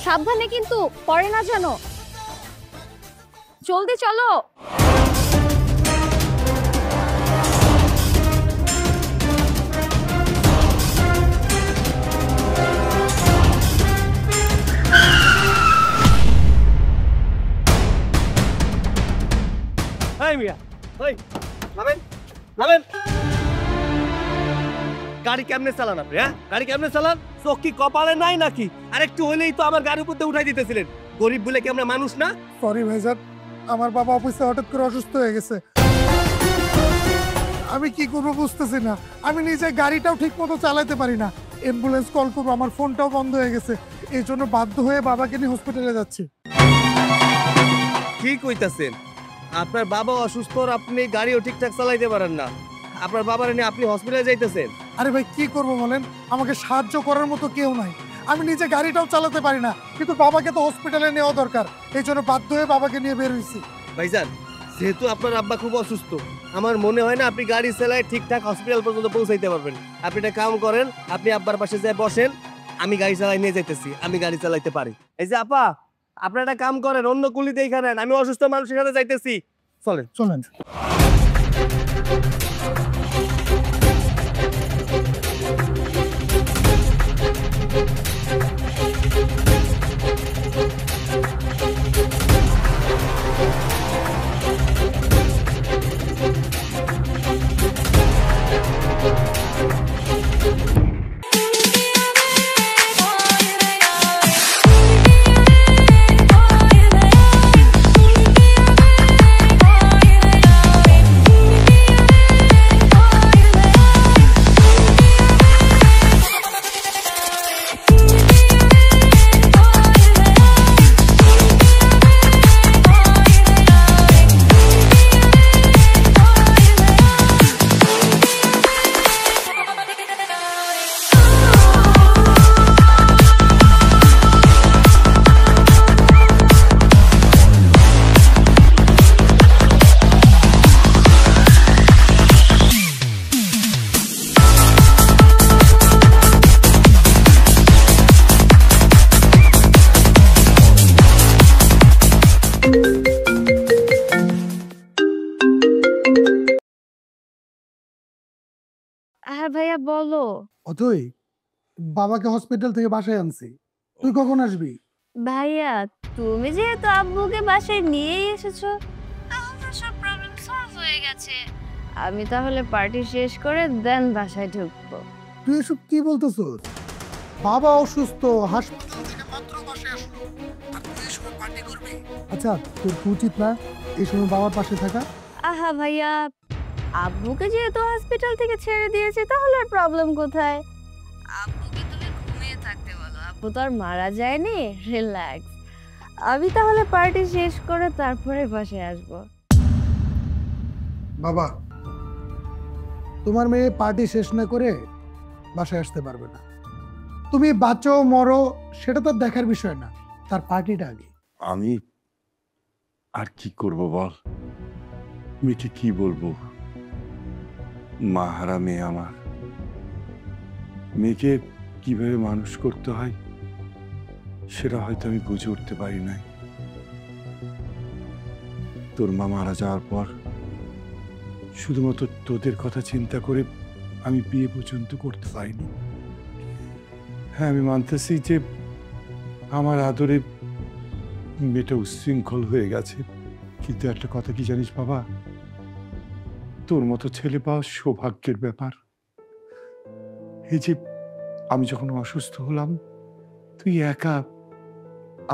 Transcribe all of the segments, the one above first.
সাবধানে কিন্তু পড়ে না যেন। জলদি চলো। গাড়ি কেমনে চালান আপনি? হ্যাঁ, গাড়ি কেমনে চালান? চোখ কি কপালে নাই নাকি? আর একটু হইলেই তো আমার গাড়ির উপর দিয়ে উঠাই দিতেছিলেন। গরিব বলে কি আমরা মানুষ না? সরি ভাইজান, আমার বাবা অফিসে হঠাৎ করে অসুস্থ হয়ে গেছে। আমি কি করবো বুঝতেছি না। আমি নিজে গাড়িটাও ঠিক মতো চালাতে পারি না। অ্যাম্বুলেন্স কল করবো, আমার ফোনটাও বন্ধ হয়ে গেছে। এই জন্য বাধ্য হয়ে বাবাকে নিয়ে হসপিটালে যাচ্ছি। কি কইতাছেন? আপনার বাবা অসুস্থ, আপনি গাড়িও ঠিকঠাক চালাইতে পারেন না, আপনার বাবার নিয়ে আপনি হসপিটালে যাইতেছেন? আরে ভাই কি করবো বলেন, আমাকে সাহায্য করার মতো কেউ নাই। আমি নিজে গাড়িটাও চালাতে পারি না, কিন্তু বাবাকে তো হসপিটালে নেওয়া দরকার। এই জন্য বাধ্য হয়ে বাবাকে নিয়ে বের হয়েছি। ভাইজান, যেহেতু আপনার আব্বা খুব অসুস্থ, আমার মনে হয় না আপনি গাড়ি চালায় ঠিকঠাক হসপিটাল পর্যন্ত পৌঁছাইতে পারবেন। আপনি একটা কাম করেন, আপনি আব্বার পাশে যায় বসেন, আমি গাড়ি চালাই নিয়ে যাইতেছি। আমি গাড়ি চালাইতে পারি। এই যে আপা, আপনার একটা কাম করেন, অন্য কুলিতে এইখানে, আমি অসুস্থ মানুষের সাথে যাইতেছি। চলেন চলেন। হ্যাঁ ভাইয়া বলো। অথই, বাবাকে হসপিটাল থেকে বাসায় আনছি, তুই কখন আসবি? ভাইয়া তুমি যেহেতু আব্বুকে বাসায় নিয়েই এসেছো, আমার সব প্রবলেম সলভ হয়ে গেছে। আমি তাহলে পার্টি শেষ করে দেন বাসায় ঢুকবো। তুই এসব কি বলতেছস? বাবা অসুস্থ, হাসপাতাল থেকে মাত্র বাসায় আসলো, আর তুই এই সময় পার্টি করবি? আচ্ছা, তোর কি উচিত না এই সময় বাবার পাশে থাকা? আহা ভাইয়া, আব্বুকে যেহেতু হসপিটাল থেকে ছেড়ে দিয়েছে, তাহলে আর প্রবলেম কোথায়? আব্বুকে তুমি ঘুমিয়ে থাকতে বলো, আব্বু তো আর মারা যায়নি, রিল্যাক্স। আমি তাহলে পার্টি শেষ করে তারপরে বাসায় আসবো। বাবা, তোমার মেয়ে পার্টি শেষ না করে বাসায় আসতে পারবে না। তুমি বাঁচো মরো সেটা তো দেখার বিষয় না, তার পার্টিটা আগে। আমি আর কি করব বল, মেয়েকে কি বলবো? মা হারা মেয়ে আমার, মেয়েকে কিভাবে মানুষ করতে হয় সেটা হয়তো আমি বুঝে উঠতে পারি নাই। তোর মা মারা যাওয়ার পর শুধুমাত্র তোদের কথা চিন্তা করে আমি বিয়ে পর্যন্ত করতে পারিনি। হ্যাঁ, আমি মানতেছি যে আমার আদরে মেয়েটা উচ্ছৃঙ্খল হয়ে গেছে, কিন্তু একটা কথা কি জানিস বাবা, তোর মতো ছেলে পাওয়া সৌভাগ্যের ব্যাপার। এই যে আমি যখন অসুস্থ হলাম, তুই একা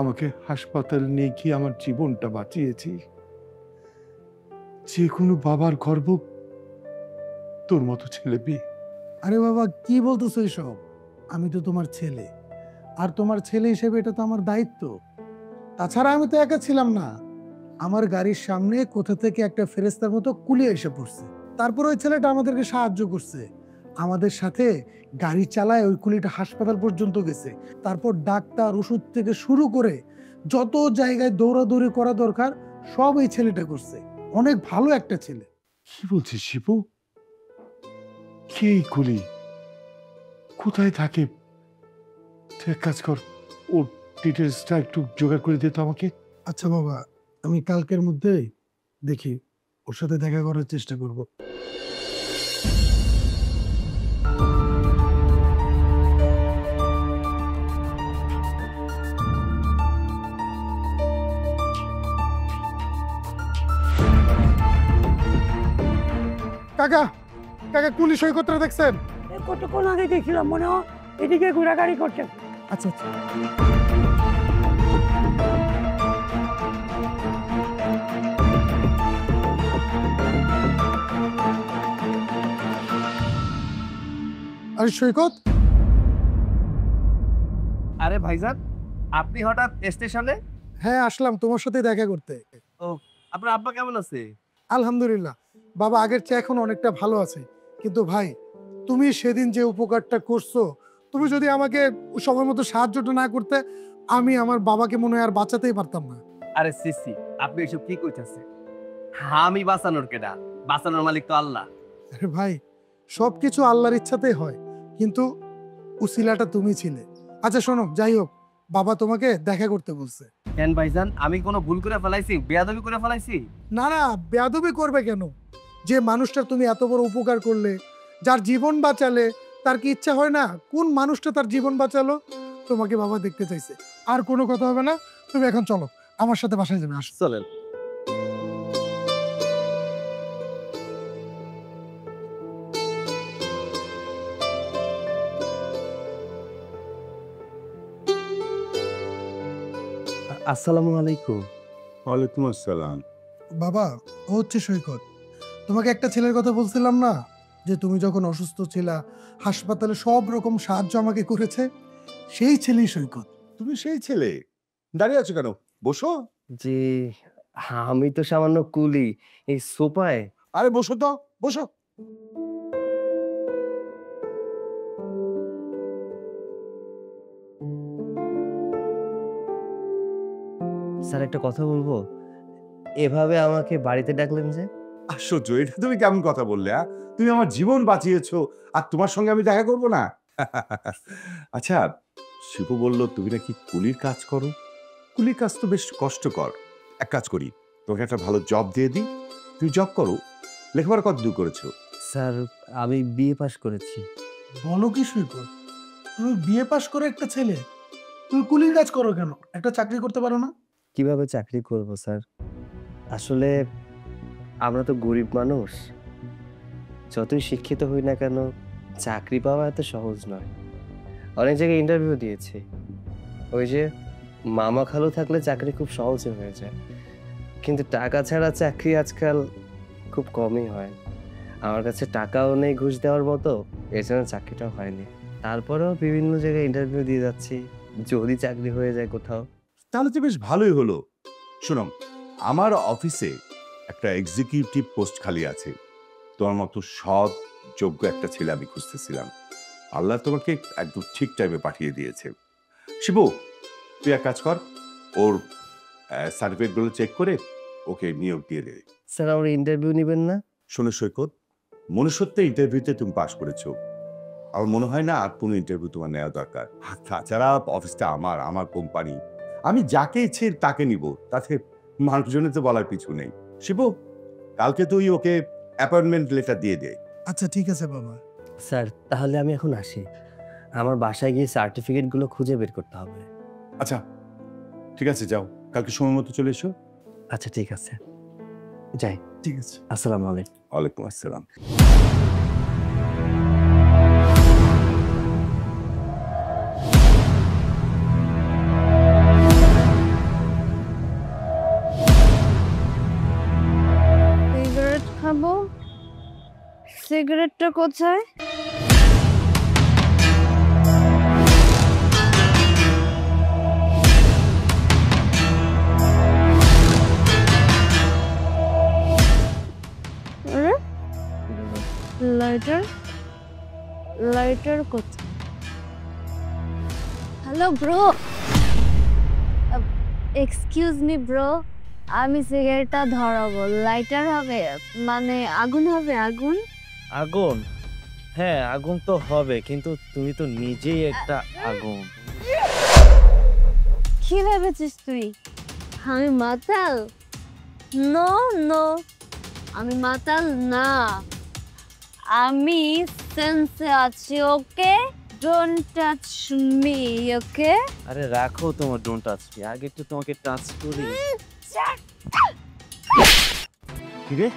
আমাকে হাসপাতালে নিয়ে গিয়ে আমার জীবনটা বাঁচিয়েছি। যে কোনো বাবার গর্ব তোর মতো ছেলে পেয়ে। আরে বাবা, কি বলতেছো এসব? আমি তো তোমার ছেলে, আর তোমার ছেলে হিসেবে এটা তো আমার দায়িত্ব। তাছাড়া আমি তো একা ছিলাম না, আমার গাড়ির সামনে কোথা থেকে একটা ফেরেস্তার মতো কুলিয়ে এসে পড়ছে। তারপর ওই ছেলেটা আমাদেরকে সাহায্য করছে, আমাদের সাথে গাড়ি চালায় ওই কুলিটা হাসপাতাল পর্যন্ত গেছে। তারপর ডাক্তার, ওষুধ থেকে শুরু করে যত জায়গায় দৌড়াদৌড়ি করা দরকার সব এই ছেলেটা করছে। অনেক ভালো একটা ছেলে। কি বলছিস শিবু? কে এই কুলি? কোথায় থাকে? তুই এক কাজ কর, ওর ডিটেলসটা একটু জোগাড় করে দিত আমাকে। আচ্ছা বাবা, আমি কালকের মধ্যেই দেখি ওর সাথে দেখা করার চেষ্টা করব। কাকা, কাকা কুলি সৈকতরা দেখছেন? কতক্ষণ আগে দেখছিলাম, মনে হয় এদিকে ঘোরাঘুরি করছে। আচ্ছা আচ্ছা। আরে সৈকত, আরে ভাইজান, আপনি হঠাৎ স্টেশনে? হ্যাঁ আসলাম তোমার সাথে দেখা করতে। আপনার আব্বা কেমন আছে? আলহামদুলিল্লাহ, বাবা আগের চেয়ে এখন অনেকটা ভালো আছে। কিন্তু ভাই, তুমি সেদিন যে উপকারটা করছো, তুমি যদি আমাকে সময় মতো সাহায্যটা না করতে, আমি আমার বাবাকে মনে হয় আর বাঁচাতেই পারতাম না। আরে সিসি, আপনি এসব কি কইতাছেন? আমি বাঁচানোর কেডা? বাঁচানোর মালিক তো আল্লাহ। আরে ভাই, সবকিছু আল্লাহর ইচ্ছাতেই হয়, কিন্তু উসিলাটা তুমি ছিলে। আচ্ছা শোনো, যাই হোক, বাবা তোমাকে দেখা করতে বলছে। কেন ভাইজান, আমি কোনো ভুল করে ফেলাইছি? বেয়াদবি করে ফেলাইছি? না না, বেয়াদবি করবে কেন? যে মানুষটার তুমি এত বড় উপকার করলে, যার জীবন বাঁচালে, তার কি ইচ্ছা হয় না কোন মানুষটা তার জীবন বাঁচালো? তোমাকে বাবা দেখতে চাইছে। আর কোনো কথা হবে না, তুমি এখন চলো আমার সাথে বাসায় যাবে। আসো। চলেন। আসসালামু আলাইকুম। ওয়ালাইকুম আসসালাম। বাবা, ও হচ্ছে সৈকত। তোমাকে একটা ছেলের কথা বলছিলাম না, যে তুমি যখন অসুস্থ ছিলা, হাসপাতালে সব রকম সাহায্য আমাকে করেছে, সেই ছেলেই সৈকত। তুমি সেই ছেলে, দাঁড়িয়ে আছো কেন? বসো। জি, আমি তো সামান্য কুলি, এই সোফায়। আরে বসো তো, বসো। স্যার একটা কথা বলবো? এভাবে আমাকে বাড়িতে ডাকলেন যে? আশ্চর্য, এটা তুমি কেমন কথা বললে? তুমি আমার জীবন বাঁচিয়েছো, আর তোমার সঙ্গে আমি দেখা করব না? আচ্ছা, শিবু বলল তুমি নাকি কুলির কাজ করো। কুলির কাজ তো বেশ কষ্টকর। এক কাজ করি, তোমাকে একটা ভালো জব দিয়ে দিই, তুমি জব করো। লেখাপড়া কত দূর করেছো? স্যার, আমি বিএ পাশ করেছি। বলো কি সৈকত, তুমি বিএ পাশ করে একটা ছেলে, তুমি কুলির কাজ করো কেন? একটা চাকরি করতে পারো না? কিভাবে চাকরি করব স্যার? আসলে আমরা তো গরিব মানুষ। যতই শিক্ষিত হই না কেন, চাকরি পাওয়া এত সহজ নয়। অনেক জায়গায় ইন্টারভিউ দিয়েছি। ওই যে মামা খালু থাকলে চাকরি খুব সহজে হয়ে যায়, কিন্তু টাকা ছাড়া চাকরি আজকাল খুব কমই হয়। আমার কাছে টাকাও নেই ঘুষ দেওয়ার মতো, এর জন্য চাকরিটাও হয়নি। তারপরেও বিভিন্ন জায়গায় ইন্টারভিউ দিয়ে যাচ্ছি, যদি চাকরি হয়ে যায় কোথাও। তাহলে তো বেশ ভালোই হলো। শোনো, আমার অফিসে একটা এক্সিকিউটিভ পোস্ট খালি আছে। তোমার মতো সৎ যোগ্য একটা ছেলে আমি খুঁজতেছিলাম। আল্লাহ তোমাকে একদম ঠিক টাইমে পাঠিয়ে দিয়েছে। শিবু, তুই এক কাজ কর, ওর সার্টিফিকেটগুলো চেক করে ওকে নিয়োগ দিয়ে দে। স্যার, আমার ইন্টারভিউ নেবেন না? শোনো সৈকত, মনুষ্যত্ব ইন্টারভিউতে তুমি পাশ করেছো। আমার মনে হয় না আর কোনো ইন্টারভিউ তোমার নেওয়া দরকার। আর তাছাড়া অফিসটা আমার কোম্পানি, আমি যাকে ইচ্ছে তাকে নিব, তাতে মানুষজনে তো বলার কিছু নেই। শিবু, কালকে তুই ওকে অ্যাপয়েন্টমেন্ট লেটার দিয়ে দে। আচ্ছা ঠিক আছে বাবা। স্যার, তাহলে আমি এখন আসি। আমার বাসায় গিয়ে সার্টিফিকেটগুলো খুঁজে বের করতে হবে। আচ্ছা ঠিক আছে, যাও, কালকে সময় মতো চলে এসো। আচ্ছা ঠিক আছে, যাই। ঠিক আছে। আসসালামু আলাইকুম। ওয়ালাইকুম আসসালাম। সিগারেট খাবো। সিগারেটটা কোথায়? আরে লাইটার, লাইটার কোথায়? Hello bro, excuse me bro, আমি সিগারেটটা ধরাবো, লাইটার হবে, মানে আগুন হবে? আগুন? আগুন? হ্যাঁ, আগুন তো হবে, কিন্তু তুমি তো নিজেই একটা আগুন। কি ভেবেছিস তুই আমি মাতাল? নো নো, আমি মাতাল না, আমি সেন্সে আছি। ওকে, ডোন্ট টাচ মি। ওকে, আরে রাখো তোমার ডোন্ট টাচ মি, আগে একটু তোমাকে টাচ করি। কি রে,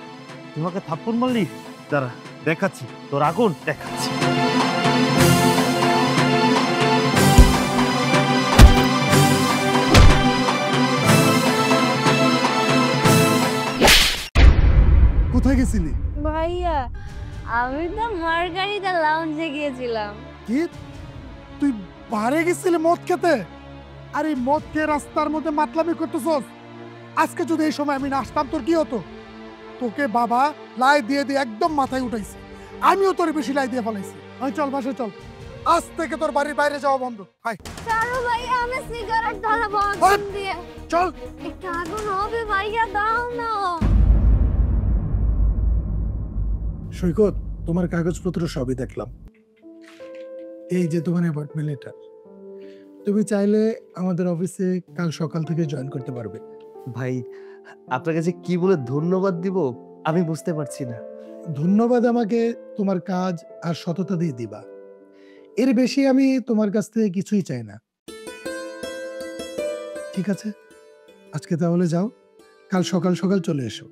তোমাকে থাপ্পড় মারলি? দাঁড়া দেখাচ্ছি তোর আগুন, দেখাচ্ছি। কোথায় গেছিলি? ভাইয়া আমি তো মার্গারিটা লাউঞ্জে গিয়েছিলাম। কি তুই বাইরে গেছিলি মদ খেতে? আরে মদ খেয়ে রাস্তার মধ্যে মাতলামি করতেছস? আজকে যদি এই সময় আমি না আসতাম তোর কি হতো? তোকে বাবা লাই দিয়ে দিয়ে একদম মাথায় উঠাইছে, আমিও তোর বেশি লাই দিয়ে ফেলাইছি। আয় চল বাসে চল, আজ থেকে তোর বাড়ির বাইরে যাওয়া বন্ধ। হাই চারু ভাইয়া, আমি সিগারেট ধরাবো হাট! আগুন দিয়ে। চল। একটু আগুন হবে ভাইয়া, দাও না। সৈকত, তোমার কাগজপত্র সবই দেখলাম। এই যে তোমার অ্যাপয়েন্টমেন্ট লেটার। তুমি চাইলে আমাদের অফিসে কাল সকাল থেকে জয়েন করতে পারবে। ভাই আপনাকে যে কি বলে ধন্যবাদ দিব আমি বুঝতে পারছি না। ধন্যবাদ আমাকে তোমার কাজ আর সততা দিয়ে দিবা, এর বেশি আমি তোমার কাছ থেকে কিছুই চাই না। ঠিক আছে, আজকে তাহলে যাও, কাল সকাল সকাল চলে এসো।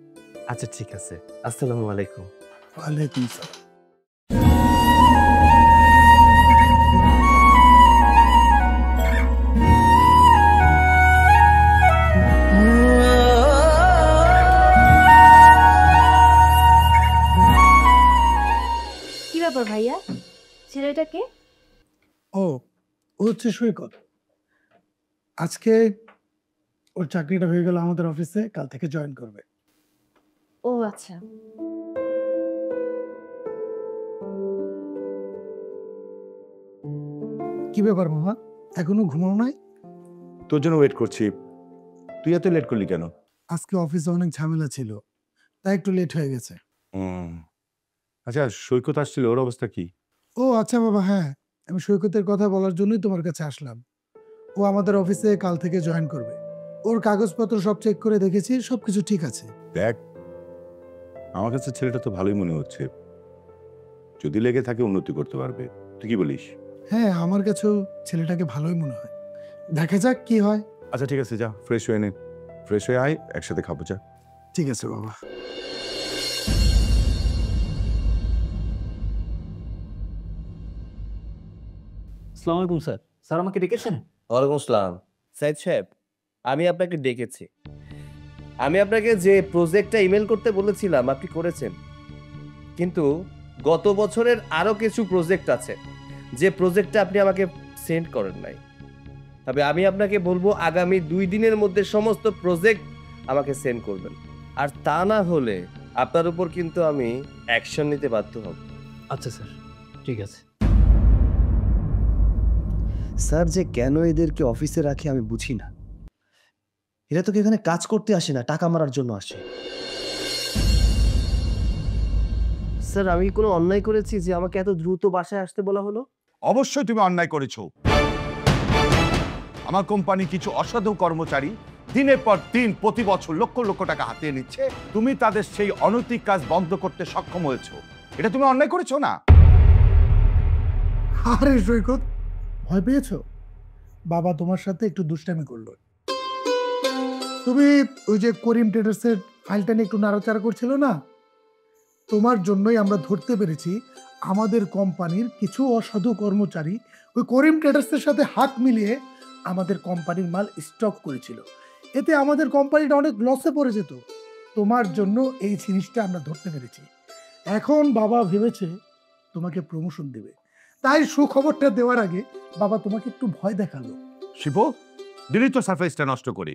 আচ্ছা ঠিক আছে, আসসালামু আলাইকুম। ওয়ালাইকুম আসসালাম। কি ব্যাপার ভাইয়া, ছেলেটাকে? ও হচ্ছে সৈকত। আজকে ওর চাকরিটা হয়ে গেল আমাদের অফিসে, কাল থেকে জয়েন করবে। ও আচ্ছা। কি ব্যাপার মামা, এখনো ঘুমাও নাই? তোর জন্য ওয়েট করছি। তুই এত লেট করলি কেন? আজকে অফিসে অনেক ঝামেলা ছিল, তাই একটু লেট হয়ে গেছে। আচ্ছা, সৈকত আসছিল, ওর অবস্থা কি? ও আচ্ছা বাবা, হ্যাঁ আমি সৈকতের কথা বলার জন্যই তোমার কাছে আসলাম। ও আমাদের অফিসে কাল থেকে জয়েন করবে। ওর কাগজপত্র সব চেক করে দেখেছি, সবকিছু ঠিক আছে। দেখ, আমার কাছে ছেলেটা তো ভালোই মনে হচ্ছে, যদি লেগে থাকে উন্নতি করতে পারবে। তুই কি বলিস? হ্যাঁ, আমার কাছেও ছেলেটাকে ভালোই মনে হয়, দেখা যাক কি হয়। আচ্ছা ঠিক আছে, যা ফ্রেশ হয়ে নে, ফ্রেশ হয়ে আয়, একসাথে খাবো। যা। ঠিক আছে বাবা। আসসালামু আলাইকুম স্যার। স্যার আমাকে ডেকেছেন? ওয়ালাইকুম আসসালাম। সাইদ সাহেব, আমি আপনাকে ডেকেছি। আমি আপনাকে যে প্রজেক্টটা ইমেল করতে বলেছিলাম আপনি করেছেন, কিন্তু গত বছরের আরো কিছু প্রজেক্ট আছে যে প্রজেক্টটা আপনি আমাকে সেন্ড করেন নাই। তবে আমি আপনাকে বলবো আগামী 2 দিনের মধ্যে সমস্ত প্রজেক্ট আমাকে সেন্ড করবেন, আর তা না হলে আপনার উপর কিন্তু আমি অ্যাকশন নিতে বাধ্য হব। আচ্ছা স্যার, ঠিক আছে। স্যার, যে কেন এদেরকে অফিসে রাখে আমি বুঝি না। এরা তো এখানে কাজ করতে আসে না, টাকা মারার জন্য আসে। স্যার, আমি কোনো অন্যায় করেছি যে আমাকে এত দ্রুত বাসায় আসতে বলা হলো? অবশ্যই তুমি অন্যায় করেছো। আমার কোম্পানি কিছু অসাধু কর্মচারী দিনের পর দিন প্রতি বছর লক্ষ লক্ষ টাকা হাতিয়ে নিচ্ছে, তুমি তাদের সেই অনৈতিক কাজ বন্ধ করতে সক্ষম হয়েছো। এটা তুমি অন্যায় করেছো না? আরে সৈকত, ভয় পেয়েছো? বাবা তোমার সাথে একটু দুষ্টামি করলো। তুমি ওই যে করিম ট্রেডার্সের ফাইলটা নিয়ে একটু নাড়াচাড়া করছিল না, তোমার জন্যই আমরা ধরতে পেরেছি আমাদের কোম্পানির কিছু অসাধু কর্মচারী ওই করিম ট্রেডার্সের সাথে হাত মিলিয়ে আমাদের কোম্পানির মাল স্টক করেছিল। এতে আমাদের কোম্পানিটা অনেক লসে পড়ে যেত। তোমার জন্য এই জিনিসটা আমরা ধরতে পেরেছি। এখন বাবা ভেবেছে তোমাকে প্রমোশন দেবে, তাই সুখবরটা দেওয়ার আগে বাবা তোমাকে একটু ভয় দেখালো। শিবু, দিলি তো সারফেসটা নষ্ট করি।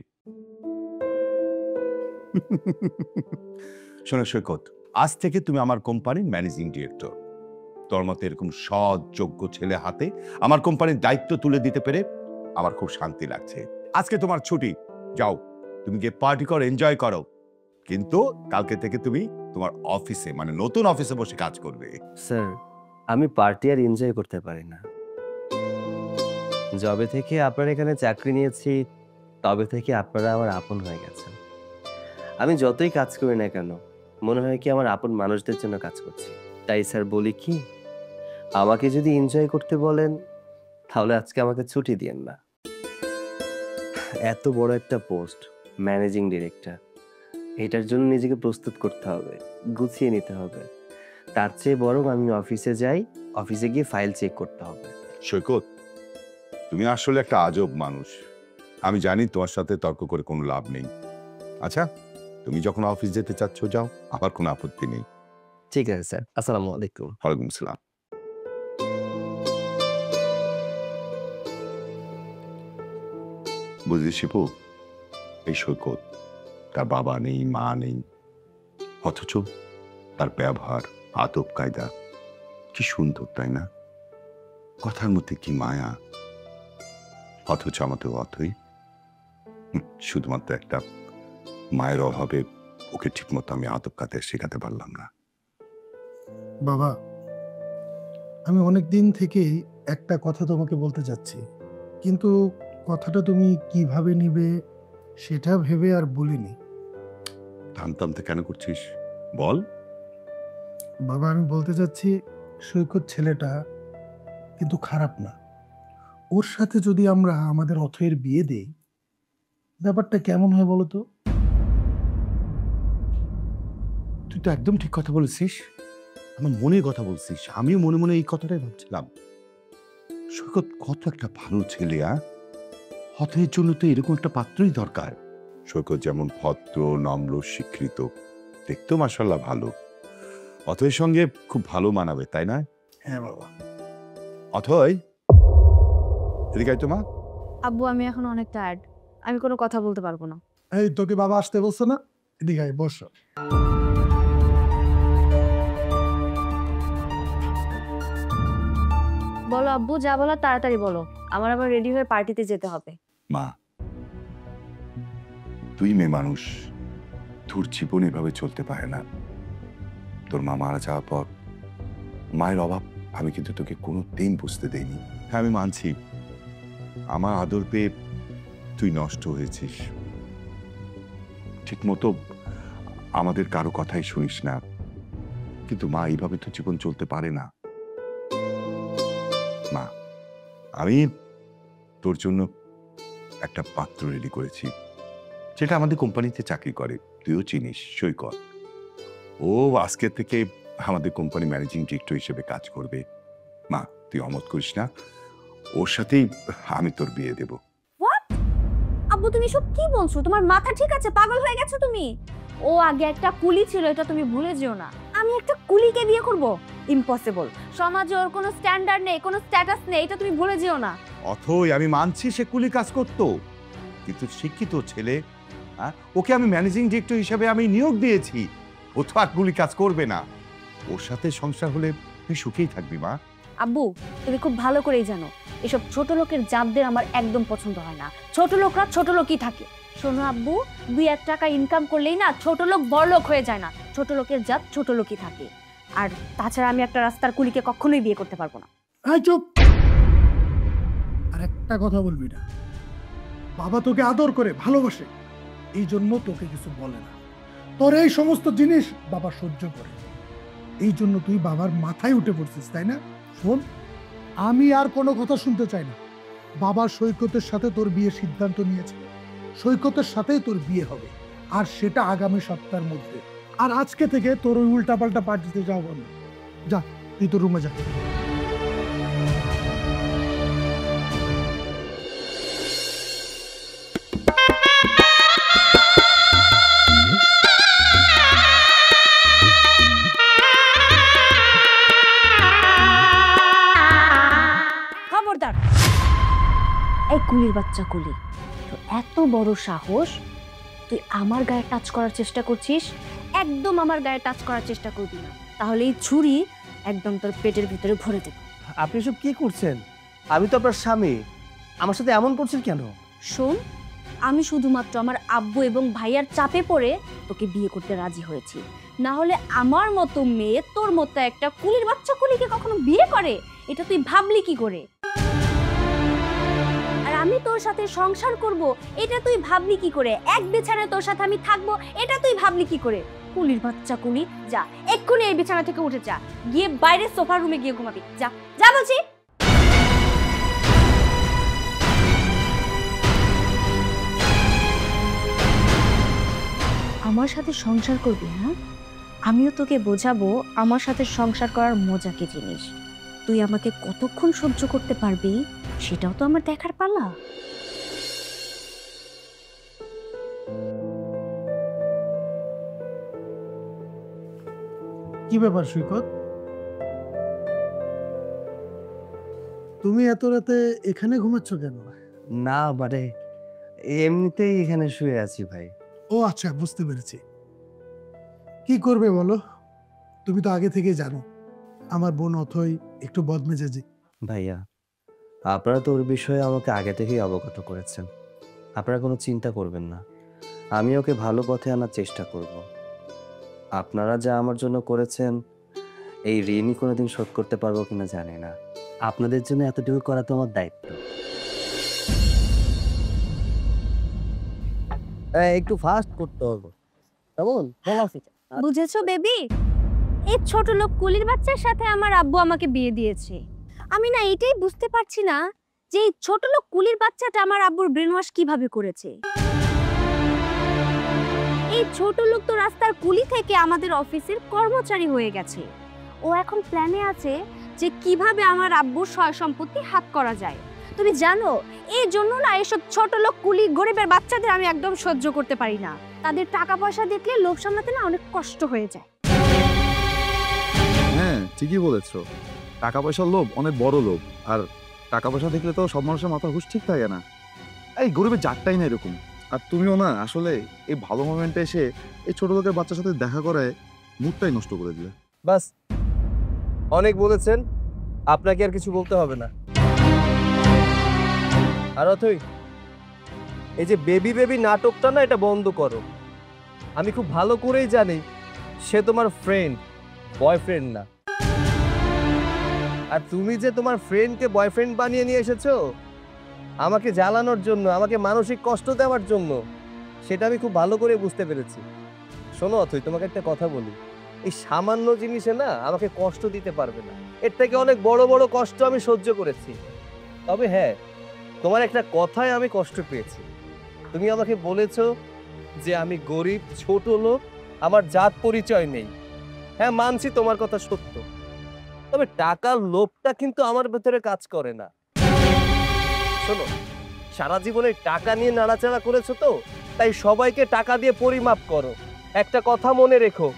শোনো সৈকত, আজ থেকে তুমি আমার কোম্পানির ম্যানেজিং ডিরেক্টর। তোর মতো এরকম সৎ যোগ্য ছেলে হাতে আমার কোম্পানির দায়িত্ব তুলে দিতে পেরে আমার খুব শান্তি লাগছে। আজকে তোমার ছুটি, যাও তুমি গিয়ে পার্টি করো, এনজয় করো, কিন্তু কালকে থেকে তুমি তোমার অফিসে, মানে নতুন অফিসে বসে কাজ করবে। স্যার, আমি পার্টি আর এনজয় করতে পারি না। যবে থেকে আপনার এখানে চাকরি নিয়েছি তবে থেকে আপনারা আমার আপন হয়ে গেছেন। আমি যতই কাজ করি না কেন মনে হয় কি আমার আপন মানুষদের জন্য কাজ করছি। তাই স্যার বলি কি, আমাকে যদি এনজয় করতে বলেন তাহলে আজকে আমাকে ছুটি দিয়েন না। এত বড় একটা পোস্ট, ম্যানেজিং ডিরেক্টর, এটার জন্য নিজেকে প্রস্তুত করতে হবে, গুছিয়ে নিতে হবে। তার চেয়ে বরং আমি অফিসে যাই, অফিসে গিয়ে ফাইল চেক করতে হবে। সৈকত, তুমি আসলে একটা আজব মানুষ। আমি জানি তোমার সাথে তর্ক করে কোনো লাভ নেই। আচ্ছা, তুমি যখন অফিস যেতে চাচ্ছ যাও, আমার কোনো আপত্তি নেই। ঠিক আছে স্যার, আসসালামু আলাইকুম। ওয়ালাইকুম আসসালাম। বুঝলি শিপু, এই সৈকত, তার বাবা নেই, মা নেই, অথচ তার ব্যবহার, আদব কায়দা কি সুন্দর, তাই না? কথার মধ্যে কি মায়া। অথচ আমাদের অথই শুধুমাত্র একটা মায়ের অভাবে ওকে ঠিকমতো আমি আদব কায়দা শেখাতে পারলাম না। বাবা, আমি অনেক দিন থেকেই একটা কথা তোমাকে বলতে যাচ্ছি, কিন্তু কথাটা তুমি কিভাবে নিবে সেটা ভেবে আর বলিনি। টানতে কেন করছিস বল। বাবা, আমি বলতে চাচ্ছি সৈকত ছেলেটা কিন্তু খারাপ না। ওর সাথে যদি আমরা আমাদের অথয়ের বিয়ে দেই, ব্যাপারটা কেমন হয় বলো তো? তুই তো একদম ঠিক কথা বলেছিস, আমার মনের কথা বলছিস। আমিও মনে মনে এই কথাটাই ভাবছিলাম। সৈকত কত একটা ভালো ছেলে, অথয়ের জন্য তো এরকম একটা পাত্রই দরকার। সৈকত যেমন ভদ্র, নম্র, স্বীকৃত, দেখতেও মাশাআল্লাহ ভালো, অথয়ের সঙ্গে খুব ভালো মানাবে, তাই না? হ্যাঁ বাবা। অথয়, এদিকে আয় তো মা। আব্বু আমি এখন অনেক টায়ার্ড, আমি কোনো কথা বলতে পারবো না। এই তোকে বাবা আসতে বলছো না? এদিকে আয়, বসো। বলো আব্বু, যা বলো তাড়াতাড়ি বলো, আমার আবার রেডি হয়ে পার্টিতে যেতে হবে। মা, তুই মেয়ে মানুষ, তোর জীবন এভাবে চলতে পারে না। তোর মা মারা যাওয়ার পর মায়ের অভাব আমি কিন্তু তোকে কোনোদিন বুঝতে দেইনি। হ্যাঁ, আমি মানছি আমার আদর পেয়ে তুই নষ্ট হয়েছিস, ঠিক মতো আমাদের কারো কথাই শুনিস না, কিন্তু মা এইভাবে তো জীবন চলতে পারে না। মা, আমি তোর জন্য একটা পাত্র রেডি করেছি, যেটা আমাদের কোম্পানিতে চাকরি করে, তুইও চিনিস, সৈকত। ও আজকে থেকে আমাদের কোম্পানি ম্যানেজিং ডিরেক্টর হিসেবে কাজ করবে। মা, তুই অমত করিস না, ওর সাথেই আমি তোর বিয়ে দেব। আব্বু তুমি সব কি বলছো? তোমার মাথা ঠিক আছে? পাগল হয়ে গেছো তুমি? ও আগে একটা কুলি ছিল, এটা তুমি ভুলে যেও না। আমি একটা কুলিকে বিয়ে করব? ইম্পসিবল। সমাজে ওর কোনো স্ট্যান্ডার্ড নেই, কোনো স্ট্যাটাস নেই, এটা তুমি ভুলে যেও না। অথই, আমি মানছি সে কুলি কাজ করতো, কিন্তু শিক্ষিত ছেলে, ওকে আমি ম্যানেজিং ডিরেক্টর হিসেবে আমি নিয়োগ দিয়েছি। ও তো আর কুলি কাজ করবে না। ওর সাথে সংসার হলে তুই সুখেই থাকবি মা। আব্বু তুমি খুব ভালো করেই জানো এসব ছোট লোকের জাতদের আমার একদম পছন্দ হয় না। ছোট লোকরা ছোট লোকই থাকে। শোনো আব্বু, 2-1 টাকা ইনকাম করলেই না ছোট লোক বড় লোক হয়ে যায় না। ছোট লোকের জাত ছোট লোকই থাকে। আর তাছাড়া আমি একটা রাস্তার কুলিকে কখনোই বিয়ে করতে পারবো না। আয় চুপ। আর একটা কথা বলবি না। বাবা তোকে আদর করে, ভালোবাসে, এই জন্য তোকে কিছু বলে না। তোর এই সমস্ত জিনিস বাবা সহ্য করে, এই জন্য তুই বাবার মাথায় উঠে পড়ছিস, তাই না? শোন, আমি আর কোনো কথা শুনতে চাই না। বাবা সৈকতের সাথে তোর বিয়ে সিদ্ধান্ত নিয়েছে, সৈকতের সাথেই তোর বিয়ে হবে, আর সেটা আগামী সপ্তাহের মধ্যে। আর আজকে থেকে তোর ওই উল্টাপাল্টা পার্টিতে যাও বন্ধ। যা, তুই তোর রুমে যা। খবরদার! এই কুলির বাচ্চা কুলি, তো এত বড় সাহস, তুই আমার গায়ে টাচ করার চেষ্টা করছিস? একদম আমার গায়ে টাচ করার চেষ্টা করবি না, তাহলে এই ছুরি একদম তোর পেটের ভিতরে ভরে দেব। আপনি সব কি করছেন? আমি তো আপনার স্বামী, আমার সাথে এমন করছেন কেন? শোন, আমি শুধুমাত্র আমার আব্বু এবং ভাইয়ার চাপে পড়ে তোকে বিয়ে করতে রাজি হয়েছি। না হলে আমার মতো মেয়ে তোর মতো একটা কুলির বাচ্চা কুলিকে কখনো বিয়ে করে? এটা তুই ভাবলি কি করে? আর আমি তোর সাথে সংসার করব এটা তুই ভাবলি কি করে? এক বিছানায় তোর সাথে আমি থাকবো এটা তুই ভাবলি কি করে? কুলির বাচ্চা কুলি, যা এক্ষুনি এই বিছানা থেকে উঠে যা, গিয়ে বাইরে সোফার রুমে গিয়ে ঘুমাবি। যা যা বলছি। আমার সাথে সংসার করবি? হ্যাঁ, আমিও তোকে বোঝাবো আমার সাথে সংসার করার মজা কি জিনিস। তুই আমাকে কতক্ষণ সহ্য করতে পারবি সেটাও তো আমার দেখার পালা। কি ব্যাপার সৈকত, তুমি এত রাতে এখানে ঘুমাচ্ছ কেন? না মানে এমনিতেই এখানে শুয়ে আছি ভাই। ও আচ্ছা, বুঝতে পেরেছি। কি করবে বলো? তুমি তো আগে থেকে জানো আমার বোন অথই একটু বদমেজাজি। ভাইয়া, আপনারা তো ওর বিষয়ে আমাকে আগে থেকেই অবগত করেছেন। আপনারা কোনো চিন্তা করবেন না, আমি ওকে ভালো পথে আনার চেষ্টা করব। আপনারা যা আমার জন্য করেছেন এই ঋণই কোনোদিন শোধ করতে পারবো কিনা জানি না। আপনাদের জন্য এতটুকু করা তো আমার দায়িত্ব। একটু ফাস্ট করতে হবে, কেমন? বুঝেছো বেবি? এই ছোট লোক কুলির বাচ্চার সাথে আমার আব্বু আমাকে বিয়ে দিয়েছে। আমি না এটাই বুঝতে পারছি না যে এই ছোট লোক কুলির বাচ্চাটা আমার আব্বুর ব্রেন ওয়াশ কিভাবে করেছে। এই ছোট লোক তো রাস্তার কুলি থেকে আমাদের অফিসের কর্মচারী হয়ে গেছে। ও এখন প্ল্যানে আছে যে কিভাবে আমার আব্বুর সয় সম্পত্তি হাত করা যায়। তুমি জানো এই জন্য না এসব ছোট লোক কুলি গরিবের বাচ্চাদের আমি একদম সহ্য করতে পারি না। তাদের টাকা পয়সা দেখলে লোভ সামলাতে না অনেক কষ্ট হয়ে যায়। হ্যাঁ, ঠিকই বলেছো। টাকা পয়সার লোভ অনেক বড় লোভ, আর টাকা পয়সা দেখলে তো সব মানুষের মাথা হুঁশ ঠিক থাকে না। এই গরিবের জাতটাই না এরকম। আর তুমিও না আসলে এই ভালো মোমেন্টে এসে এই ছোট লোকের বাচ্চার সাথে দেখা করে মুডটাই নষ্ট করে দিলে। বাস, অনেক বলেছেন, আপনাকে আর কিছু বলতে হবে না। আর অথই, এই যে বেবি বেবি নাটকটা না এটা বন্ধ করো। আমি খুব ভালো করেই জানি সে তোমার ফ্রেন্ড, বয়ফ্রেন্ড না। আর তুমি যে তোমার ফ্রেন্ডকে বয়ফ্রেন্ড বানিয়ে নিয়ে এসেছো আমাকে জ্বালানোর জন্য, আমাকে মানসিক কষ্ট দেওয়ার জন্য, সেটা আমি খুব ভালো করে বুঝতে পেরেছি। শোনো অথই, তোমাকে একটা কথা বলি, এই সামান্য জিনিসে না আমাকে কষ্ট দিতে পারবে না। এর থেকে অনেক বড় বড় কষ্ট আমি সহ্য করেছি। তবে হ্যাঁ, তোমার একটা কথায় আমি কষ্ট পেয়েছি। তুমি আমাকে বলেছো যে আমি গরিব, ছোট লোক, আমার জাত পরিচয় নেই। হ্যাঁ, মানছি তোমার কথা সত্য, তবে টাকার লোভটা কিন্তু আমার ভেতরে কাজ করে না। শোনো, সারা জীবনে টাকা নিয়ে নাড়াচাড়া করেছো তো, তাই সবাইকে টাকা দিয়ে পরিমাপ করো। একটা কথা মনে রেখো,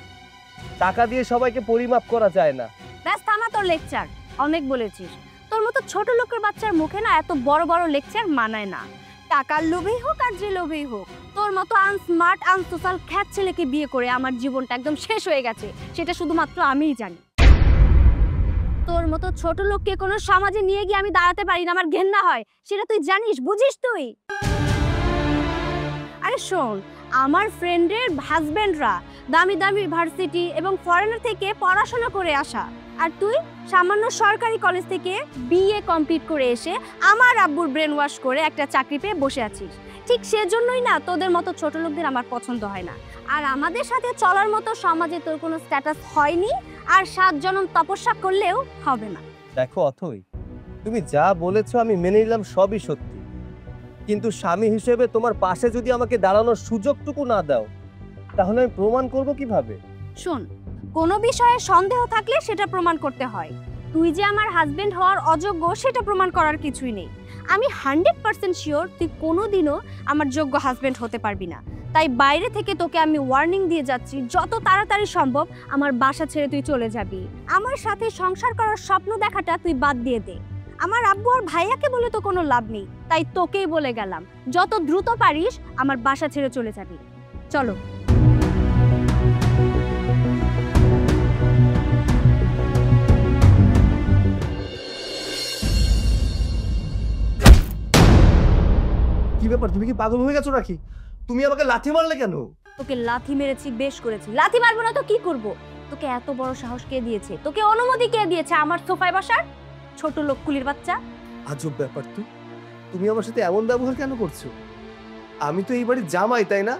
টাকা দিয়ে সবাইকে পরিমাপ করা যায় না। ব্যাস থামা তোর লেকচার, অনেক বলেছিস। তোর মতো ছোট লোকের বাচ্চার মুখে না এত বড় বড় লেকচার মানায় না। টাকার লোভেই হোক আর যে লোভেই হোক, তোর মতো আনস্মার্ট আনসোশ্যাল খ্যাত ছেলেকে বিয়ে করে আমার জীবনটা একদম শেষ হয়ে গেছে, সেটা শুধুমাত্র আমিই জানি। তোর মতো ছোট লোককে কোনো সমাজে নিয়ে গিয়ে আমি দাঁড়াতে পারি না, আমার ঘেন্না হয়, সেটা তুই জানিস, বুঝিস তুই? আরে শোন, আমার ফ্রেন্ডের হাজবেন্ডরা দামি দামি ভার্সিটি এবং ফরেনার থেকে পড়াশোনা করে আসা, আর তুই সামান্য সরকারি কলেজ থেকে বিএ কমপ্লিট করে এসে আমার আব্বুর ব্রেন ওয়াশ করে একটা চাকরি পেয়ে বসে আছিস। ঠিক সেজন্যই না তোদের মতো ছোট লোকদের আমার পছন্দ হয় না। আর আমাদের সাথে চলার মতো সমাজে তোর কোনো স্ট্যাটাস হয়নি, আর 7 জনম তপস্যা করলেও হবে না। দেখো অথই, তুমি যা বলেছো আমি মেনে নিলাম, সবই সত্যি, কিন্তু স্বামী হিসেবে তোমার পাশে যদি আমাকে দাঁড়ানোর সুযোগটুকু না দাও তাহলে আমি প্রমাণ করব কিভাবে? শোন, কোনো বিষয়ে সন্দেহ থাকলে সেটা প্রমাণ করতে হয়। তুই যে আমার হাজবেন্ড হওয়ার অযোগ্য সেটা প্রমাণ করার কিছুই নেই। আমি 100% শিওর তুই কোনোদিনও আমার যোগ্য হাজবেন্ড হতে পারবি না। তাই বাইরে থেকে তোকে আমি ওয়ার্নিং দিয়ে যাচ্ছি, যত তাড়াতাড়ি সম্ভব আমার বাসা ছেড়ে তুই চলে যাবি। আমার সাথে সংসার করার স্বপ্ন দেখাটা তুই বাদ দিয়ে দে। আমার আব্বু আর ভাইয়াকে বলে তো কোনো লাভ নেই, তাই তোকেই বলে গেলাম, যত দ্রুত পারিস আমার বাসা ছেড়ে চলে যাবি। চলো। কি ব্যাপার, তুমি কি পাগল হয়ে গেছো নাকি? তুমি আমাকে লাথি মারলে কেন? তোকে লাথি মেরেছি, বেশ করেছি। লাথি মারবো না তো কি করব? তোকে এত বড় সাহস কে দিয়েছে? তোকে অনুমতি কে দিয়েছে আমার সোফায় বসার? ছোট লোক কুলির বাচ্চা। আজব ব্যাপার তো, তুমি আমার সাথে এমন ব্যবহার কেন করছো? আমি তো এই বাড়ির জামাই, তাই না?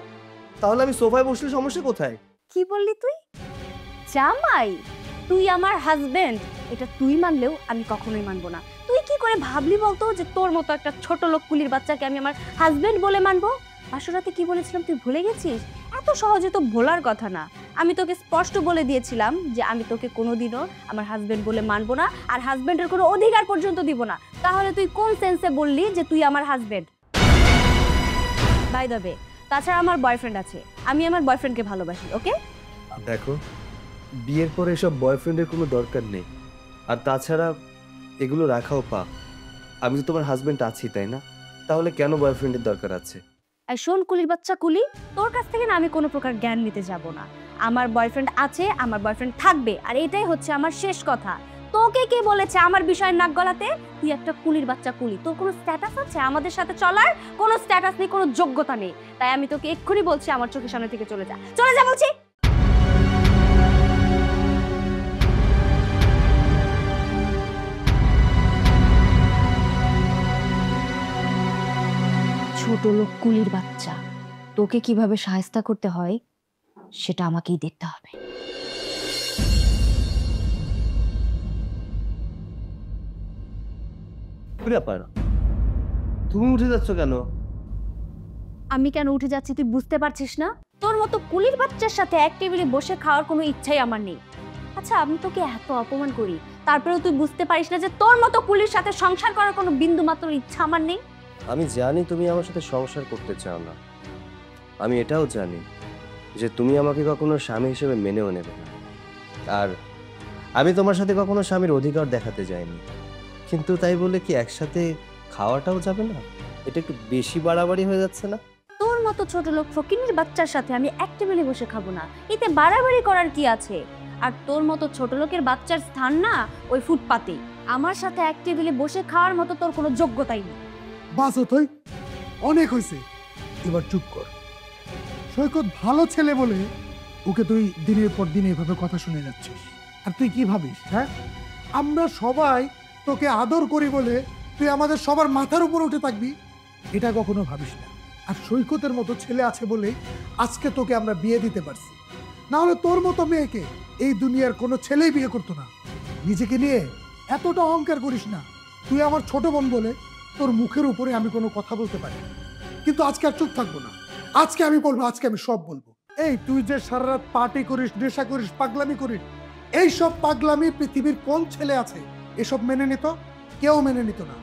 তাহলে আমি সোফায় বসলে সমস্যা কোথায়? কি বললি তুই? জামাই? তুই আমার হাজবেন্ড, এটা তুই মানলেও আমি কখনোই মানবো না। তুই কি করে ভাবলি বলতো যে তোর মতো একটা ছোট লোক কুলির বাচ্চাকে আমি আমার হাজবেন্ড বলে মানবো? আসরাতে কি বলেছিলাম তুই ভুলে গেছিস? এত সহজে তো ভোলার কথা না। আমি তোকে স্পষ্ট বলে দিয়েছিলাম যে আমি তোকে কোনোদিনও আমার হাজবেন্ড বলে মানবো না, আর হাজবেন্ডের কোনো অধিকার পর্যন্ত দিব না। তাহলে তুই কোন সেন্সে বললি যে তুই আমার হাজবেন্ড? বাই দ্য ওয়ে, তাছাড়া আমার বয়ফ্রেন্ড আছে, আমি আমার বয়ফ্রেন্ডকে ভালোবাসি। ওকে? দেখো, বিয়ের পরে এসব বয়ফ্রেন্ডের কোনো দরকার নেই। আর তাছাড়া এগুলো রাখাও পাপ। আমি তো তোমার হাজবেন্ড আছি, তাই না? তাহলে কেন বয়ফ্রেন্ডের দরকার আছে? আর শোন কুলির বাচ্চা কুলি, তোর কাছ থেকে না আমি কোনো প্রকার জ্ঞান নিতে যাব না। আমার বয়ফ্রেন্ড আছে, আমার বয়ফ্রেন্ড থাকবে, আর এটাই হচ্ছে আমার শেষ কথা। তোকে কে বলেছে আমার বিষয়ে নাক গলাতে? তুই একটা কুলির বাচ্চা কুলি, তোর কোনো স্ট্যাটাস আছে আমাদের সাথে চলার? কোনো স্ট্যাটাস নেই, কোনো যোগ্যতা নেই। তাই আমি তোকে এক্ষুনি বলছি আমার চোখের সামনে থেকে চলে যা, চলে যা বলছি। ছোট লোক কুলির বাচ্চা, তোকে কিভাবে সাহায্য করতে হয় সেটা আমাকেই দেখতে হবে। তুমি উঠে যাচ্ছ কেন? আমি কেন উঠে যাচ্ছি তুই বুঝতে পারছিস না? তোর মতো কুলির বাচ্চার সাথে এক টেবিলে বসে খাওয়ার কোনো ইচ্ছাই আমার নেই। আচ্ছা, আমি তোকে এত অপমান করি, তারপরেও তুই বুঝতে পারিস না যে তোর মতো কুলির সাথে সংসার করার কোনো বিন্দু মাত্র ইচ্ছা আমার নেই? আমি জানি তুমি আমার সাথে সংসার করতে চাও না। আমি এটাও জানি যে তুমি আমাকে কখনো স্বামী হিসেবে মেনেও নেবে না। আর আমি তোমার সাথে কখনো স্বামীর অধিকার দেখাতে যাইনি। কিন্তু তাই বলে কি একসাথে খাওয়াটাও যাবে না? এটা একটু বেশি বাড়াবাড়ি হয়ে যাচ্ছে না? তোর মতো ছোট লোক ফকিনীর বাচ্চার সাথে আমি এক টেবিলে বসে খাবো না, এতে বাড়াবাড়ি করার কি আছে? আর তোর মতো ছোট লোকের বাচ্চার স্থান না ওই ফুটপাতেই। আমার সাথে এক টেবিলে বসে খাওয়ার মতো তোর কোনো যোগ্যতাই নেই। বাস তুই অনেক হয়েছে, এবার চুপ কর। সৈকত ভালো ছেলে বলে ওকে তুই দিনের পর দিন এভাবে কথা শুনে যাচ্ছিস। আর তুই কি ভাবিস? হ্যাঁ, আমরা সবাই তোকে আদর করি বলে তুই আমাদের সবার মাথার উপর উঠে থাকবি? এটা কখনো ভাবিস না। আর সৈকতের মতো ছেলে আছে বলে আজকে তোকে আমরা বিয়ে দিতে পারছি, না হলে তোর মতো মেয়েকে এই দুনিয়ার কোনো ছেলেই বিয়ে করতো না। নিজেকে নিয়ে এতটা অহংকার করিস না। তুই আমার ছোট বোন বলে তোর মুখের উপরে আমি কোনো কথা বলতে পারি না, কিন্তু আজকে আর চুপ থাকবো না। আজকে আমি বলবো, আজকে আমি সব বলবো। এই তুই যে সারা রাত পার্টি করিস, নেশা করিস, পাগলামি করিস, এই সব পাগলামি পৃথিবীর কোন ছেলে আছে এসব মেনে নিত? কেউ মেনে নিত না।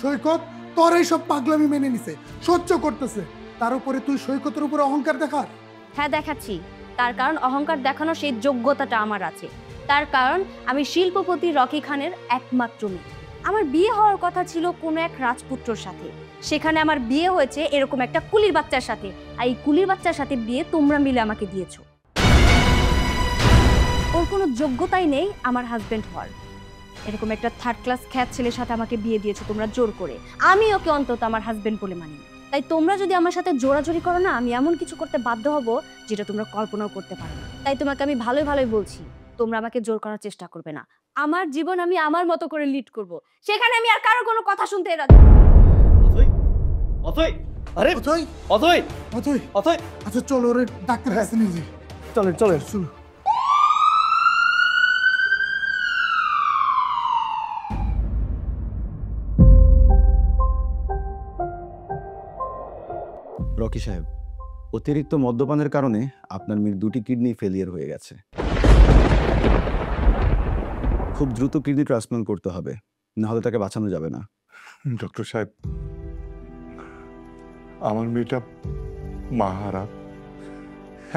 সৈকত তোর এইসব পাগলামি মেনে নিছে, সহ্য করতেছে, তার উপরে তুই সৈকতের উপরে অহংকার দেখার? হ্যাঁ দেখাচ্ছি, তার কারণ অহংকার দেখানোর সেই যোগ্যতাটা আমার আছে। তার কারণ আমি শিল্পপতি রকি খানের একমাত্র মেয়ে। আমার বিয়ে হওয়ার কথা ছিল কোনো এক রাজপুত্রর সাথে, সেখানে আমার বিয়ে হয়েছে এরকম একটা কুলির বাচ্চার সাথে। আর এই কুলির বাচ্চার সাথে বিয়ে তোমরা মিলে আমাকে দিয়েছো। ওর কোনো যোগ্যতাই নেই আমার হাজবেন্ড হওয়ার। এরকম একটা থার্ড ক্লাস খ্যাত ছেলের সাথে আমাকে বিয়ে দিয়েছো তোমরা জোর করে। আমি ওকে অন্তত আমার হাজবেন্ড বলে মানি না। তাই তোমরা যদি আমার সাথে জোরাজোরি করো না, আমি এমন কিছু করতে বাধ্য হব যেটা তোমরা কল্পনাও করতে পারো না। তাই তোমাকে আমি ভালোই ভালোই বলছি, তোমরা আমাকে জোর করার চেষ্টা করবে না। আমার জীবন আমি আমার মতো করে লিড করব, সেখানে আমি আর কারো কোনো কথা শুনতে রাজি। অথই, আরে অথই, অথই, অথই, অথই, আচ্ছা চলো ওরে ডাক্তার কাছে নিয়ে যাই। চলেন চলেন। চলো। রকি সাহেব, অতিরিক্ত মদ্যপানের কারণে আপনার মেয়ের 2টি কিডনি ফেলিয়ার হয়ে গেছে। খুব দ্রুত কিডনি ট্রান্সপ্লান্ট করতে হবে, না হলে তাকে বাঁচানো যাবে না। ডক্টর সাহেব, আমার মেয়েটা মাহারা,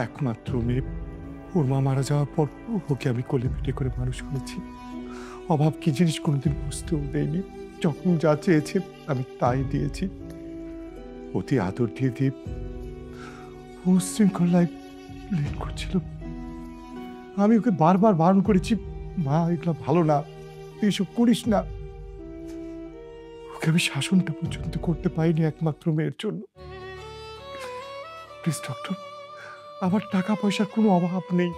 একমাত্র মেয়ে। ওর মা মারা যাওয়ার পর ওকে আমি কোলে পিঠে করে মানুষ করেছি। অভাব কি জিনিস কোনোদিন বুঝতেও দেয়নি। যখন যা চেয়েছে আমি তাই দিয়েছি। অতি আদর দিয়ে দিয়ে ও শৃঙ্খলায় লিড করছিল। আমি ওকে বারবার বারণ করেছি, মা এগুলো ভালো না, তুই এসব করিস না। ওকে আমি শাসনটা পর্যন্ত করতে পারিনি একমাত্র মেয়ের জন্য। প্লিজ ডক্টর, আমার টাকা পয়সার কোনো অভাব নেই।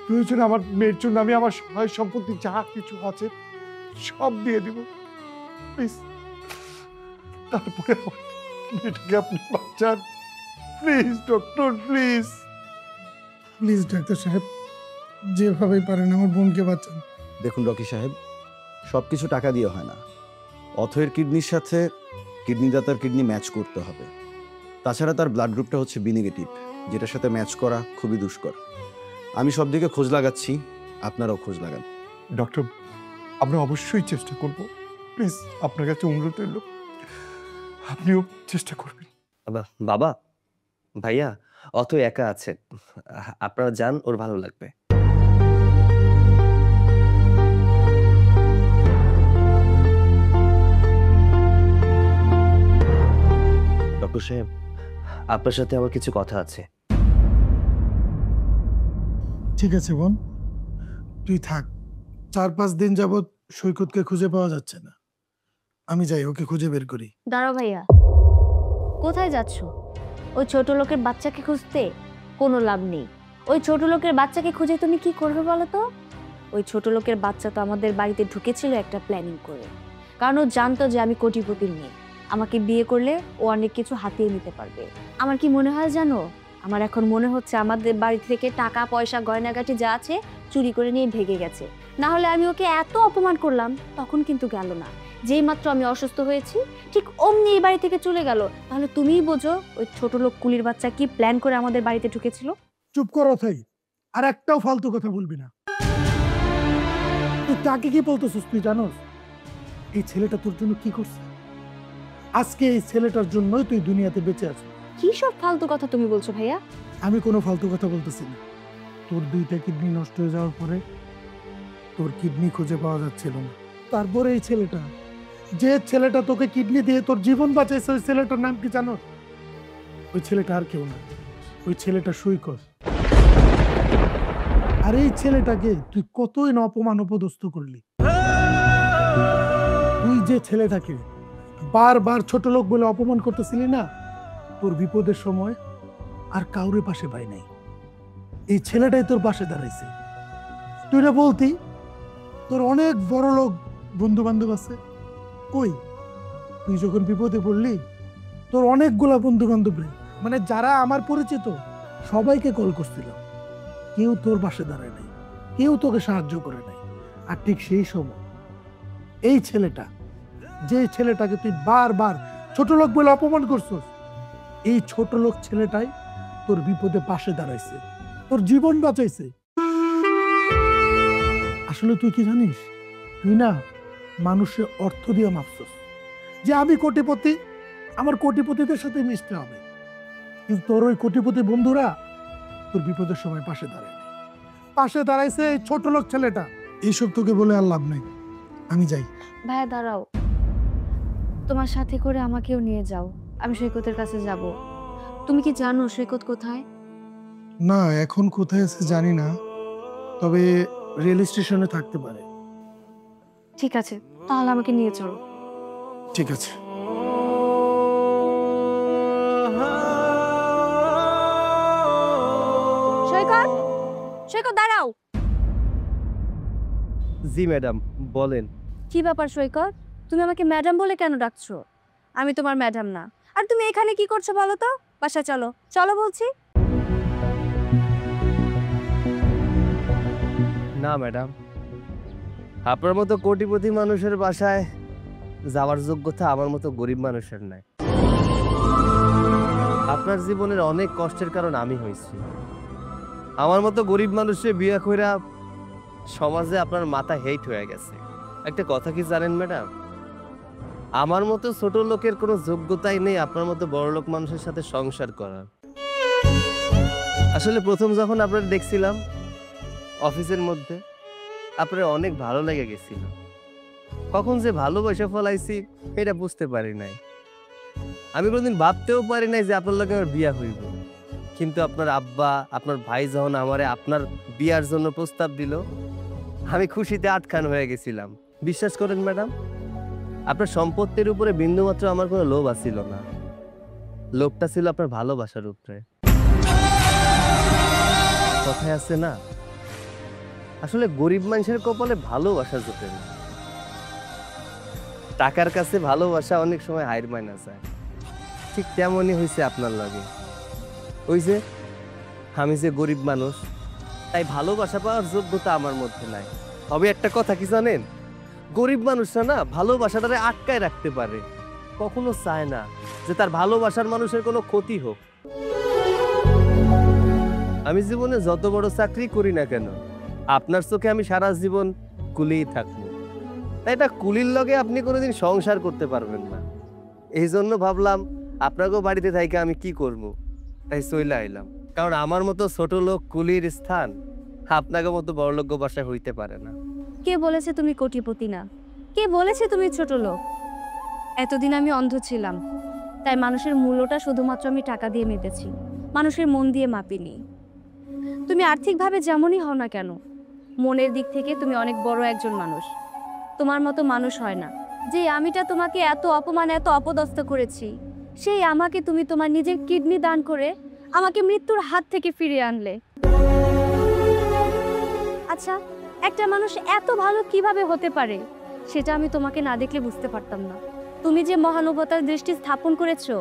প্রয়োজনে আমার মেয়ের জন্য আমি আমার সহায় সম্পত্তি যা কিছু আছে সব দিয়ে দেব। প্লিজ তারপরে আমার মেয়েটাকে আপনি বাঁচান please doctor please. Please doctor সাহেব, যেভাবেই পারেন আমার বোনকে বাঁচান। দেখুন রকি সাহেব, সব কিছু টাকা দিয়ে হয় না। অথয়ের কিডনির সাথে কিডনিদাতার কিডনি ম্যাচ করতে হবে। তাছাড়া তার ব্লাড গ্রুপটা হচ্ছে বি নেগেটিভ, যেটার সাথে ম্যাচ করা খুবই দুষ্কর। আমি সব দিকে খোঁজ লাগাচ্ছি, আপনারাও খোঁজ লাগান। ডক্টর, আমরা অবশ্যই চেষ্টা করব। প্লিজ আপনার কাছে অনুরোধ রইল, আপনিও চেষ্টা করবেন। বাবা, ভাইয়া, অত একা আছে, আপনারা যান, ওর ভালো লাগবে। ডক্টর সাহেব, আপনার সাথে আমার কিছু কথা আছে। ঠিক আছে বোন, তুই থাক। 4-5 দিন যাবৎ সৈকতকে খুঁজে পাওয়া যাচ্ছে না। আমি যাই, ওকে খুঁজে বের করি। দাঁড়াও ভাইয়া, কোথায় যাচ্ছ? ওই ছোট লোকের বাচ্চাকে খুঁজতে কোনো লাভ নেই। ওই ছোট লোকের বাচ্চাকে খুঁজে তুমি কি করবে বলো তো? ওই ছোট লোকের বাচ্চা তো আমাদের বাড়িতে ঢুকেছিল একটা প্ল্যানিং করে, কারণ ও জানতো যে আমি কোটিপতির মেয়ে। আমাকে বিয়ে করলে ও অনেক কিছু হাতিয়ে নিতে পারবে। আমার কি মনে হয় জানো, আমার এখন মনে হচ্ছে আমাদের বাড়ি থেকে টাকা পয়সা গয়নাগাটি যা আছে চুরি করে নিয়ে ভেগে গেছে। না হলে আমি ওকে এত অপমান করলাম, তখন কিন্তু গেল না। যেই মাত্র আমি অসুস্থ হয়েছি ঠিক অমনি এই বাড়ি থেকে চলে গেল। তাহলে তুমিই বোঝো ওই ছোট লোক কুলির বাচ্চা কি প্ল্যান করে আমাদের বাড়িতে ঢুকেছিল। চুপ কর অথই, আর একটাও ফালতু কথা বলবি না। তুই তাকে কি বলতেছিস? তুই জানোস এই ছেলেটা তোর জন্য কি করছে? আজকে এই ছেলেটার জন্যই তুই দুনিয়াতে বেঁচে আছিস। কি সব ফালতু কথা তুমি বলছো ভাইয়া? আমি কোনো ফালতু কথা বলতেছি না। তোর 2টা কিডনি নষ্ট হয়ে যাওয়ার পরে তোর কিডনি খুঁজে পাওয়া যাচ্ছিল না। তারপরে এই ছেলেটা, যে ছেলেটা তোকে কিডনি দিয়ে তোর জীবন বাঁচাইছে, ওই ছেলেটার নাম কি জানো? ওই ছেলেটা আর কেউ না, ওই ছেলেটা সৈকত। আর এই ছেলেটাকে তুই কতই না অপমান অপদস্থ করলি। তুই যে ছেলেটাকে বারবার ছোট লোক বলে অপমান করতেছিলি না, তোর বিপদের সময় আর কাউরে পাশে পাই নাই। এই ছেলেটাই তোর পাশে দাঁড়াইছে। তুই না বলতি তোর অনেক বড় লোক বন্ধু বান্ধব আছে? কই, তুই যখন বিপদে পড়লি তোর অনেকগুলা বন্ধু বান্ধব, মানে যারা আমার পরিচিত, সবাইকে কল করছিলাম, কেউ তোর পাশে দাঁড়ায় নাই, কেউ তোকে সাহায্য করে নাই। আর ঠিক সেই সময় এই ছেলেটা, যে ছেলেটাকে তুই বারবার ছোট লোক বলে অপমান করছিস, এই ছোট লোক ছেলেটাই তোর বিপদে পাশে দাঁড়াইছে, তোর জীবন বাঁচাইছে। আসলে তুই কি জানিস, তুই না মানুষের অর্থ দিয়ে মাপছস যে আমি কোটিপতি, আমার কোটিপতিদের সাথে মিশতে হবে। কিন্তু তোর ওই কোটিপতি বন্ধুরা তোর বিপদের সময় পাশে দাঁড়ায়, পাশে দাঁড়াইছে এই ছোট লোক ছেলেটা। এইসব তোকে বলে আর লাভ নাই, আমি যাই। ভাইয়া দাঁড়াও, তোমার সাথে করে আমাকেও নিয়ে যাও, আমি সৈকতের কাছে যাব। তুমি কি জানো সৈকত কোথায়? না, এখন কোথায় আছে জানি না, তবে রেল স্টেশনে থাকতে পারে। ঠিক আছে, তাহলে আমাকে নিয়ে চলো। ঠিক আছে। সৈকত, সৈকত দাঁড়াও। জি ম্যাডাম, বলেন। কি ব্যাপার সৈকত, তুমি আমাকে ম্যাডাম বলে কেন ডাকছো? আমি তোমার ম্যাডাম না। আর তুমি এখানে কি করছো বলো তো? বাসায় চলো, চলো বলছি। না ম্যাডাম, আপনার মতো কোটিপতি মানুষের বাসায় যাওয়ার যোগ্যতা আমার মতো গরিব মানুষের নাই। আপনার জীবনের অনেক কষ্টের কারণ আমি হয়েছি। আমার মতো গরিব মানুষের বিয়ে কইরা সমাজে আপনার মাথা হেট হয়ে গেছে। একটা কথা কি জানেন ম্যাডাম, আমার মতো ছোট লোকের কোনো যোগ্যতাই নেই আপনার মতো বড় লোক মানুষের সাথে সংসার করার। আসলে প্রথম যখন আপনার দেখছিলাম অফিসের মধ্যে, আপনার অনেক ভালো লেগে গেছিল। কখন যে ভালোবাসা ফলাইছি এটা বুঝতে পারি নাই। আমি কোনোদিন ভাবতেও পারি নাই যে আপনার লোকে আমার বিয়া হইব। কিন্তু আপনার আব্বা, আপনার ভাই যখন আমারে আপনার বিয়ার জন্য প্রস্তাব দিল, আমি খুশিতে আটখান হয়ে গেছিলাম। বিশ্বাস করেন ম্যাডাম, আপনার সম্পত্তির উপরে বিন্দুমাত্র আমার কোনো লোভ আসছিল না। লোভটা ছিল আপনার ভালোবাসার উপরে। কথায় আছে না, আসলে গরিব মানুষের কপালে ভালোবাসা জোটে না। টাকার কাছে ভালোবাসা অনেক সময় হাইর মাইনা যায়, ঠিক তেমনই হয়েছে আপনার লাগে। ওই যে আমি যে গরিব মানুষ, তাই ভালোবাসা পাওয়ার যোগ্যতা আমার মধ্যে নাই। তবে একটা কথা কি জানেন, গরিব মানুষরা না ভালোবাসাটারে আটকায় রাখতে পারে, কখনো চায় না যে তার ভালোবাসার মানুষের কোনো ক্ষতি হোক। আমি জীবনে যত বড় চাকরি করি না কেন, আপনার চোখে আমি সারা জীবন কুলিই থাকবো। তাই এটা কুলির লগে আপনি কোনোদিন সংসার করতে পারবেন না। এই জন্য ভাবলাম আপনাকেও বাড়িতে থাইকে আমি কি করব, তাই চইলা আইলাম। কারণ আমার মতো ছোট লোক কুলির স্থান আপনাকে মতো বড়লোক বাসায় হইতে পারে না। কে বলেছে তুমি কোটিপতি না? কে বলেছে তুমি ছোট লোক? এতদিন আমি অন্ধ ছিলাম, তাই মানুষের মূল্যটা শুধুমাত্র আমি টাকা দিয়ে মেপেছি, মানুষের মন দিয়ে মাপিনি। তুমি আর্থিকভাবে যেমনই হও না কেন, মনের দিক থেকে তুমি অনেক বড় একজন মানুষ। তোমার মতো মানুষ হয় না। যে আমিটা তোমাকে এত অপমান, এত অপদস্থ করেছি, সেই আমাকে তুমি তোমার নিজের কিডনি দান করে আমাকে মৃত্যুর হাত থেকে ফিরিয়ে আনলে। আচ্ছা, একটা মানুষ এত ভালো কিভাবে হতে পারে সেটা আমি তোমাকে না দেখলে বুঝতে পারতাম না। তুমি যে মহানুভবতার দৃষ্টি স্থাপন করেছো,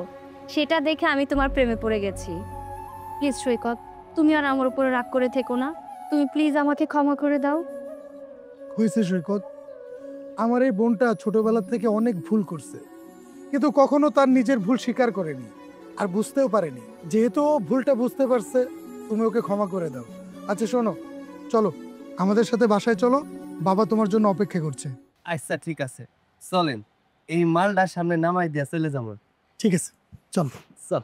সেটা দেখে আমি তোমার প্রেমে পড়ে গেছি। প্লিজ সৈকত, তুমি আর আমার উপরে রাগ করে থেকো না। তুমি প্লিজ আমাকে ক্ষমা করে দাও। হয়েছে সৈকত, আমার এই বোনটা ছোটবেলা থেকে অনেক ভুল করছে, কিন্তু কখনো তার নিজের ভুল স্বীকার করেনি আর বুঝতেও পারেনি। যেহেতু ও ভুলটা বুঝতে পারছে, তুমি ওকে ক্ষমা করে দাও। আচ্ছা শোনো, চলো আমাদের সাথে বাসায় চলো, বাবা তোমার জন্য অপেক্ষা করছে। আচ্ছা ঠিক আছে, চলেন এই মালটা সামনে নামাই দিয়া চলে যাবো। ঠিক আছে, চলো। চল।